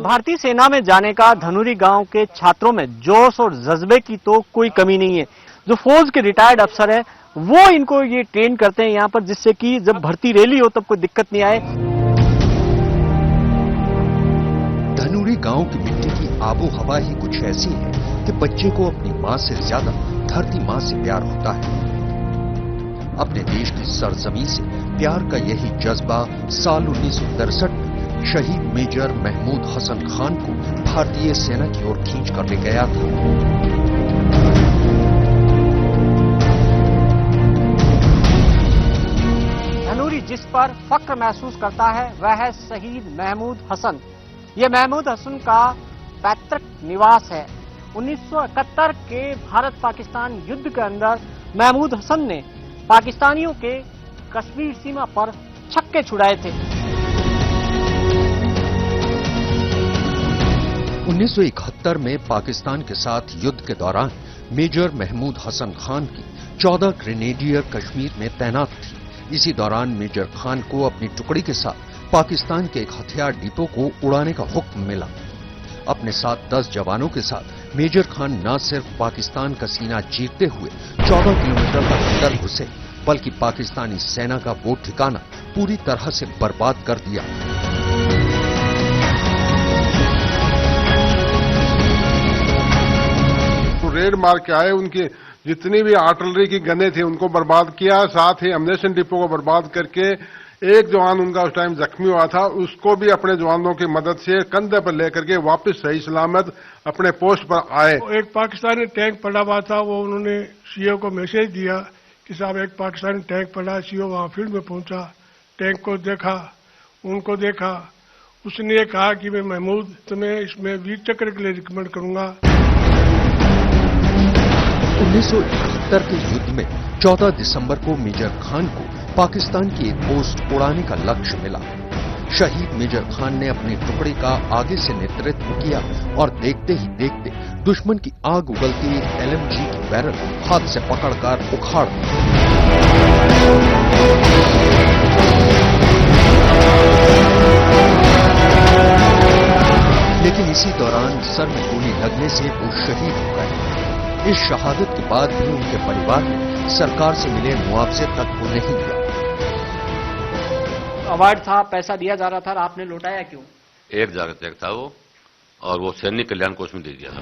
भारतीय सेना में जाने का धनुरी गांव के छात्रों में जोश और जज्बे की तो कोई कमी नहीं है। जो फौज के रिटायर्ड अफसर है वो इनको ये ट्रेन करते हैं यहाँ पर, जिससे कि जब भर्ती रैली हो तब कोई दिक्कत नहीं आए। धनुरी गांव की मिट्टी की आबो हवा ही कुछ ऐसी है कि बच्चे को अपनी मां से ज्यादा धरती मां से प्यार होता है। अपने देश की सरजमीं से प्यार का यही जज्बा साल 1963 में शहीद मेजर महमूद हसन खान को भारतीय सेना की ओर खींच कर ले गया था। धनुरी जिस पर फख्र महसूस करता है वह है शहीद महमूद हसन। ये महमूद हसन का पैतृक निवास है। 1971 के भारत पाकिस्तान युद्ध के अंदर महमूद हसन ने पाकिस्तानियों के कश्मीर सीमा पर छक्के छुड़ाए थे। 1971 में पाकिस्तान के साथ युद्ध के दौरान मेजर महमूद हसन खान की 14 ग्रेनेडियर कश्मीर में तैनात थी। इसी दौरान मेजर खान को अपनी टुकड़ी के साथ पाकिस्तान के एक हथियार डिपो को उड़ाने का हुक्म मिला। अपने साथ 10 जवानों के साथ मेजर खान न सिर्फ पाकिस्तान का सीना चीरते हुए 14 किलोमीटर तक अंदर घुसे, बल्कि पाकिस्तानी सेना का वो ठिकाना पूरी तरह से बर्बाद कर दिया। रेड मार के आए, उनकी जितनी भी आर्टिलरी की गने थी उनको बर्बाद किया, साथ ही अम्युनिशन डिपो को बर्बाद करके एक जवान उनका उस टाइम जख्मी हुआ था, उसको भी अपने जवानों की मदद से कंधे पर लेकर के वापस सही सलामत अपने पोस्ट पर आए। एक पाकिस्तानी टैंक पड़ा हुआ था, वो उन्होंने सीओ को मैसेज दिया कि साहब एक पाकिस्तानी टैंक पड़ा। सीओ वहां फील्ड में पहुंचा, टैंक को देखा, उनको देखा, उसने कहा कि मैं महमूद तुम्हें इसमें वीर चक्र के लिए रिकमेंड करूंगा। 1971 के युद्ध में 14 दिसंबर को मेजर खान को पाकिस्तान की एक पोस्ट उड़ाने का लक्ष्य मिला। शहीद मेजर खान ने अपनी टुकड़ी का आगे से नेतृत्व किया और देखते ही देखते दुश्मन की आग उगलती एक LMG की बैरल हाथ से पकड़कर उखाड़ दी। लेकिन इसी दौरान सर में गोली लगने से वो शहीद हो गए। इस शहादत के बाद भी उनके परिवार ने सरकार से मिले मुआवजे तक को नहीं दिया। अवार्ड था, पैसा दिया जा रहा था, आपने लौटाया क्यों? एक जाकर चेक था वो, और वो सैनिक कल्याण कोष में दे दिया था।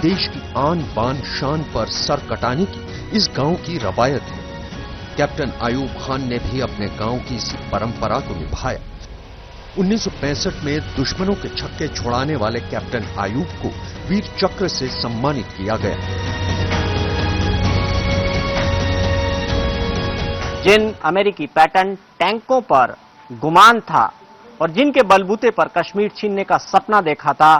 देश की आन बान शान पर सर कटाने की इस गांव की रवायत है। कैप्टन आयूब खान ने भी अपने गांव की इसी परंपरा को निभाया। 1965 में दुश्मनों के छक्के छुड़ाने वाले कैप्टन आयूब को वीर चक्र से सम्मानित किया गया। जिन अमेरिकी पैटर्न टैंकों पर गुमान था और जिनके बलबूते पर कश्मीर छीनने का सपना देखा था,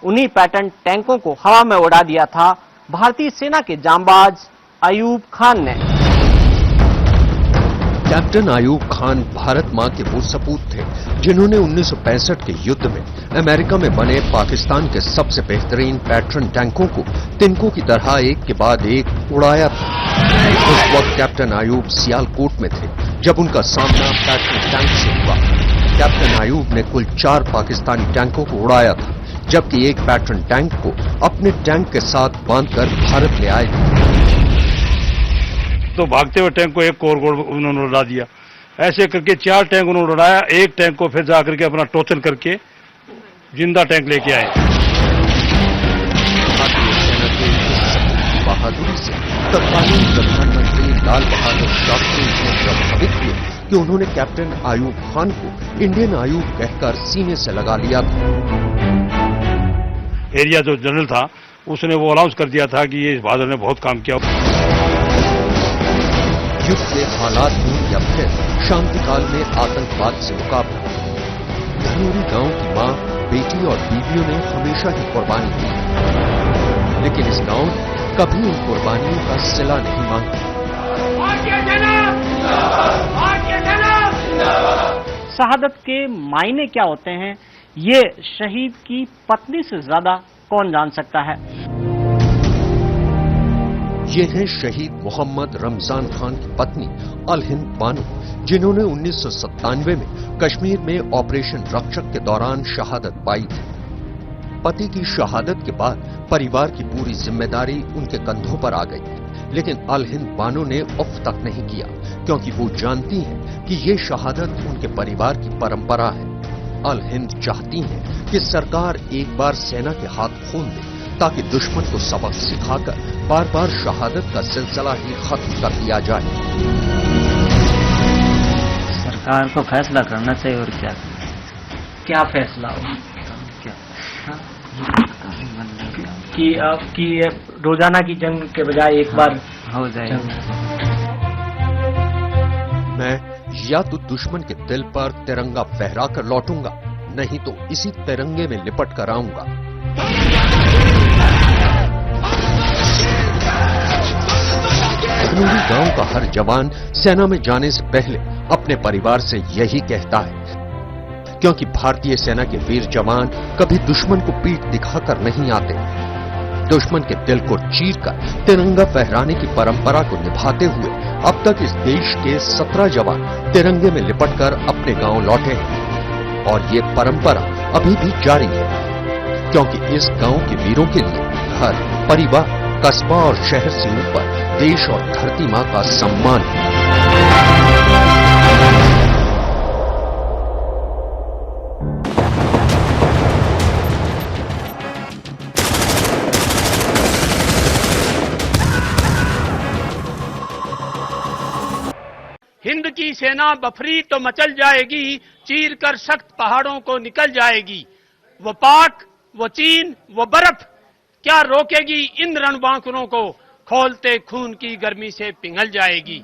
उन्हीं पैटर्न टैंकों को हवा में उड़ा दिया था भारतीय सेना के जांबाज आयूब खान ने। कैप्टन आयूब खान भारत मां के वो सपूत थे जिन्होंने 1965 के युद्ध में अमेरिका में बने पाकिस्तान के सबसे बेहतरीन पैटर्न टैंकों को तिनकों की तरह एक के बाद एक उड़ाया था। उस वक्त कैप्टन आयूब सियालकोट में थे जब उनका सामना पैटर्न टैंक से हुआ। कैप्टन आयूब ने कुल 4 पाकिस्तानी टैंकों को उड़ाया था, जबकि एक पैटर्न टैंक को अपने टैंक के साथ बांधकर भारत ले आए थे। तो भागते हुए टैंक को एक कोर उन्होंने उड़ा दिया। ऐसे करके 4 टैंक उन्होंने उड़ाया। एक टैंक को फिर जाकर के अपना टोचन करके जिंदा टैंक लेके आए। भारतीय सेना के बहादुरी से तत्कालीन प्रधानमंत्री लाल बहादुर शास्त्री ने प्रभावित हुए कि उन्होंने कैप्टन आयूब खान को इंडियन आयूब कहकर सीने से लगा लिया था। एरिया जो जनरल था उसने वो अनाउंस कर दिया था कि ये बहादुर ने बहुत काम किया। युद्ध के हालात हों या फिर शांति काल में आतंकवाद से मुकाबला, धनुरी गांव की मां, बेटी और बीवियों ने हमेशा ही कुर्बानी दी, लेकिन इस गांव ने कभी उन कुर्बानियों का सिला नहीं मांगा। शहादत के मायने क्या होते हैं, ये शहीद की पत्नी से ज्यादा कौन जान सकता है। ये हैं शहीद मोहम्मद रमजान खान की पत्नी अल हिंद बानो, जिन्होंने 1997 में कश्मीर में ऑपरेशन रक्षक के दौरान शहादत पाई थी। पति की शहादत के बाद परिवार की पूरी जिम्मेदारी उनके कंधों पर आ गई, लेकिन अल हिंद बानो ने उफ तक नहीं किया, क्योंकि वो जानती हैं कि ये शहादत उनके परिवार की परंपरा है। अल हिंद चाहती हैं कि सरकार एक बार सेना के हाथ खून दे, ताकि दुश्मन को सबक सिखाकर बार बार शहादत का सिलसिला ही खत्म कर दिया जाए। सरकार को फैसला करना चाहिए, और क्या फैसला हो कि रोजाना की जंग के बजाय एक बार हो जाए। मैं या तो दुश्मन के दिल पर तिरंगा फहरा कर लौटूंगा, नहीं तो इसी तिरंगे में लिपट कर आऊंगा। धनूरी गांव का हर जवान सेना में जाने से पहले अपने परिवार से यही कहता है, क्योंकि भारतीय सेना के वीर जवान कभी दुश्मन को पीठ दिखाकर नहीं आते। दुश्मन के दिल को चीरकर तिरंगा फहराने की परंपरा को निभाते हुए अब तक इस देश के 17 जवान तिरंगे में लिपटकर अपने गांव लौटे हैं, और ये परंपरा अभी भी जारी है, क्योंकि इस गांव के वीरों के लिए घर, परिवार, कस्बा और शहर से ऊपर देश और धरती मां का सम्मान है। हिंद की सेना बफरी तो मचल जाएगी, चीर कर सख्त पहाड़ों को निकल जाएगी। वो पाक, वो चीन, वो बर्फ क्या रोकेगी इन रणबांकुरों को, खोलते खून की गर्मी से पिघल जाएगी।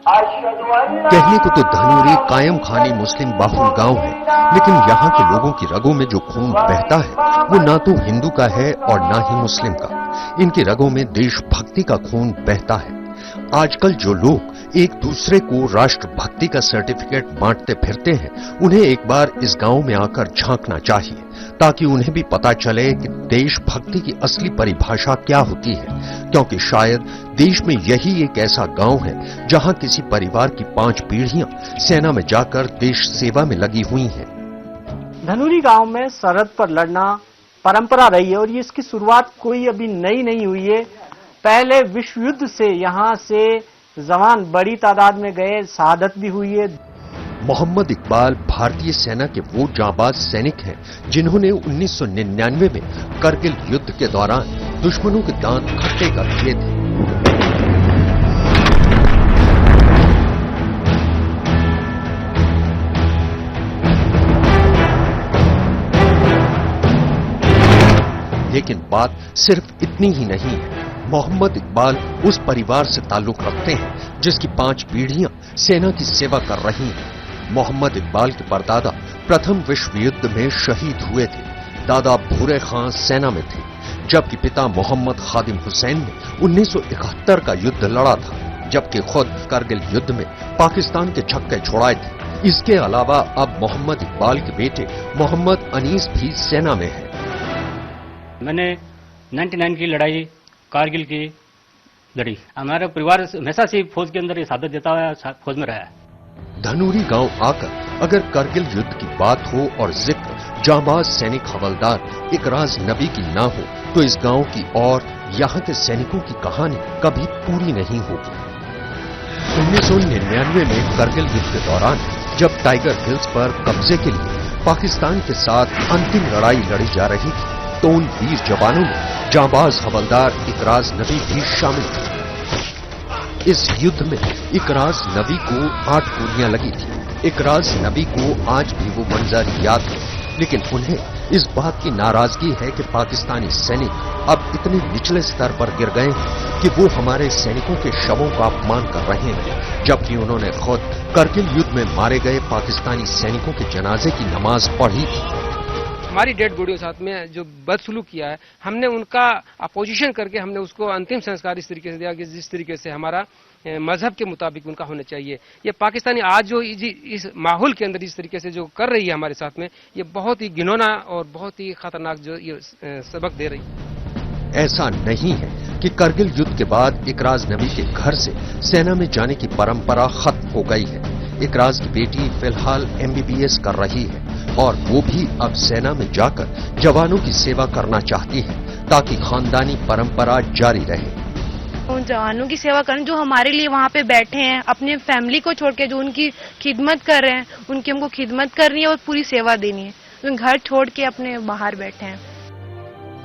कहने को तो धनूरी कायम खानी मुस्लिम बाहुल गांव है, लेकिन यहाँ के लोगों की रगों में जो खून बहता है वो ना तो हिंदू का है और ना ही मुस्लिम का। इनकी रगों में देशभक्ति का खून बहता है। आजकल जो लोग एक दूसरे को राष्ट्रभक्ति का सर्टिफिकेट बांटते फिरते हैं, उन्हें एक बार इस गांव में आकर झांकना चाहिए, ताकि उन्हें भी पता चले कि देशभक्ति की असली परिभाषा क्या होती है, क्योंकि शायद देश में यही एक ऐसा गांव है जहां किसी परिवार की 5 पीढ़ियां सेना में जाकर देश सेवा में लगी हुई हैं। धनूरी गांव में सरहद पर लड़ना परंपरा रही है, और ये इसकी शुरुआत कोई अभी नई नहीं हुई है। पहले विश्व युद्ध से यहाँ से जवान बड़ी तादाद में गए, शहादत भी हुई है। मोहम्मद इकबाल भारतीय सेना के वो जांबाज सैनिक हैं जिन्होंने 1999 में करगिल युद्ध के दौरान दुश्मनों के दांत खट्टे कर दिए थे। लेकिन बात सिर्फ इतनी ही नहीं है। मोहम्मद इकबाल उस परिवार से ताल्लुक रखते हैं जिसकी 5 पीढ़ियां सेना की सेवा कर रही हैं। मोहम्मद इकबाल के परदादा प्रथम विश्व युद्ध में शहीद हुए थे। दादा भूरे खां सेना में थे, जबकि पिता मोहम्मद खादिम हुसैन ने 1971 का युद्ध लड़ा था, जबकि खुद करगिल युद्ध में पाकिस्तान के छक्के छोड़ाए थे। इसके अलावा अब मोहम्मद इकबाल के बेटे मोहम्मद अनीस भी सेना में है। मैंने 99 की लड़ाई कारगिल की लड़ी। हमारा परिवार हमेशा से फौज के अंदर शहादत देता हुआ फौज में रहा है। धनूरी गांव आकर अगर करगिल युद्ध की बात हो और जिक्र जांबाज सैनिक हवलदार इकराज नबी की ना हो, तो इस गांव की और यहाँ के सैनिकों की कहानी कभी पूरी नहीं होगी। 1999 में करगिल युद्ध के दौरान जब टाइगर हिल्स पर कब्जे के लिए पाकिस्तान के साथ अंतिम लड़ाई लड़ी जा रही थी, तो उन वीर जवानों में जांबाज हवलदार इकराज नबी भी शामिल थे। इस युद्ध में इकराज नबी को 8 गोलियां लगी थी। इकराज नबी को आज भी वो मंजर याद है, लेकिन उन्हें इस बात की नाराजगी है कि पाकिस्तानी सैनिक अब इतने निचले स्तर पर गिर गए हैं कि वो हमारे सैनिकों के शवों का अपमान कर रहे हैं, जबकि उन्होंने खुद करगिल युद्ध में मारे गए पाकिस्तानी सैनिकों के जनाजे की नमाज पढ़ी थी। हमारी डेड बॉडी के साथ में जो बदसलूक किया है, हमने उनका अपोजिशन करके हमने उसको अंतिम संस्कार इस तरीके से दिया कि जिस तरीके से हमारा मजहब के मुताबिक उनका होना चाहिए। ये पाकिस्तानी आज जो इस माहौल के अंदर इस तरीके से जो कर रही है हमारे साथ में, ये बहुत ही घिनौना और बहुत ही खतरनाक जो ये सबक दे रही है। ऐसा नहीं है कि करगिल युद्ध के बाद इकराज नबी के घर से सेना में जाने की परंपरा खत्म हो गई है। इकराज की बेटी फिलहाल MBBS कर रही है और वो भी अब सेना में जाकर जवानों की सेवा करना चाहती है ताकि खानदानी परंपरा जारी रहे। उन जवानों की सेवा करें जो हमारे लिए वहाँ पे बैठे हैं, अपने फैमिली को छोड़ के जो उनकी खिदमत कर रहे हैं, उनकी हमको खिदमत करनी है और पूरी सेवा देनी है। तो घर छोड़ के अपने बाहर बैठे हैं।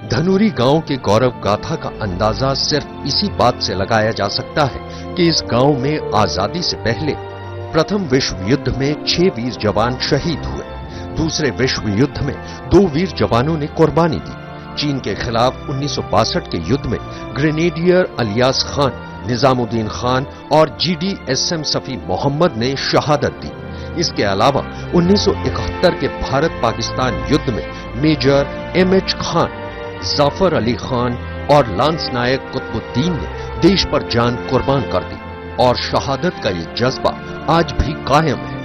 धनूरी गांव के गौरव गाथा का अंदाजा सिर्फ इसी बात से लगाया जा सकता है कि इस गांव में आजादी से पहले प्रथम विश्व युद्ध में 6 वीर जवान शहीद हुए। दूसरे विश्व युद्ध में 2 वीर जवानों ने कुर्बानी दी। चीन के खिलाफ 1962 के युद्ध में ग्रेनेडियर अलियास खान, निजामुद्दीन खान और GDSM सफी मोहम्मद ने शहादत दी। इसके अलावा 1971 के भारत पाकिस्तान युद्ध में मेजर MH खान, जाफर अली खान और लांस नायक कुतुबुद्दीन ने देश पर जान कुर्बान कर दी और शहादत का ये जज्बा आज भी कायम है।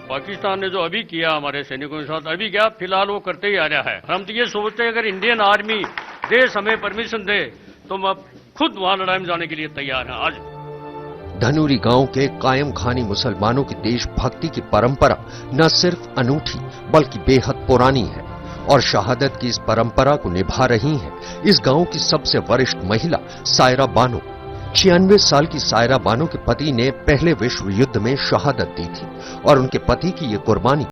पाकिस्तान ने जो अभी किया हमारे सैनिकों के साथ, अभी क्या फिलहाल वो करते ही आ रहा है। हम तो ये सोचते हैं अगर इंडियन आर्मी देश हमें परमिशन दे तो हम खुद वहां लड़ाई में जाने के लिए तैयार हैं। आज धनूरी गांव के कायम खानी मुसलमानों की देशभक्ति की परंपरा न सिर्फ अनूठी बल्कि बेहद पुरानी है और शहादत की इस परंपरा को निभा रही हैं इस गांव की सबसे वरिष्ठ महिला सायरा बानो। 96 साल की सायरा बानो के पति ने पहले विश्व युद्ध में शहादत दी थी और उनके पति की ये कुर्बानी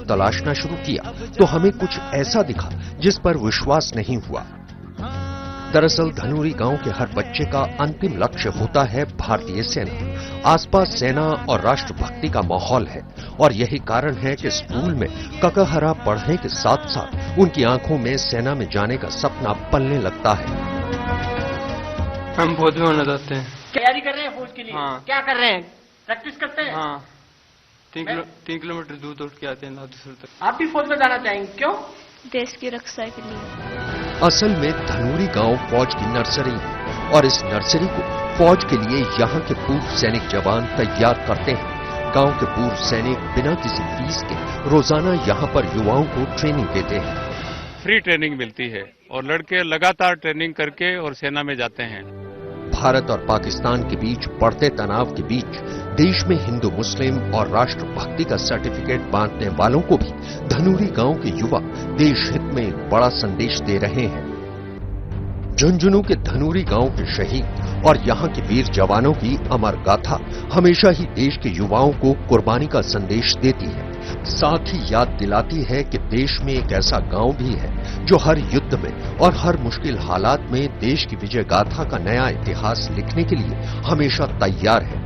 तलाशना शुरू किया तो हमें कुछ ऐसा दिखा जिस पर विश्वास नहीं हुआ। दरअसल धनूरी गांव के हर बच्चे का अंतिम लक्ष्य होता है भारतीय सेना। आसपास सेना और राष्ट्रभक्ति का माहौल है और यही कारण है कि स्कूल में ककहरा पढ़ने के साथ साथ उनकी आंखों में सेना में जाने का सपना पलने लगता है। हम फौज में होना चाहते हैं। तैयारी कर रहे हैं फौज के लिए? हाँ। क्या कर रहे हैं? प्रैक्टिस करते हैं? हाँ, 3 किलोमीटर दूर दौड़ के आते हैं लातूर तक। आप भी फौज में जाना चाहेंगे? क्यों? देश की रक्षा के लिए। असल में धनूरी गांव फौज की नर्सरी है और इस नर्सरी को फौज के लिए यहाँ के पूर्व सैनिक जवान तैयार करते हैं। गांव के पूर्व सैनिक बिना किसी फीस के रोजाना यहाँ पर युवाओं को ट्रेनिंग देते हैं। फ्री ट्रेनिंग मिलती है और लड़के लगातार ट्रेनिंग करके और सेना में जाते हैं। भारत और पाकिस्तान के बीच बढ़ते तनाव के बीच देश में हिंदू मुस्लिम और राष्ट्रभक्ति का सर्टिफिकेट बांटने वालों को भी धनूरी गांव के युवा देश हित में एक बड़ा संदेश दे रहे हैं। झुंझुनू के धनूरी गांव के शहीद और यहाँ के वीर जवानों की अमर गाथा हमेशा ही देश के युवाओं को कुर्बानी का संदेश देती है, साथ ही याद दिलाती है कि देश में एक ऐसा गांव भी है जो हर युद्ध में और हर मुश्किल हालात में देश की विजय गाथा का नया इतिहास लिखने के लिए हमेशा तैयार है।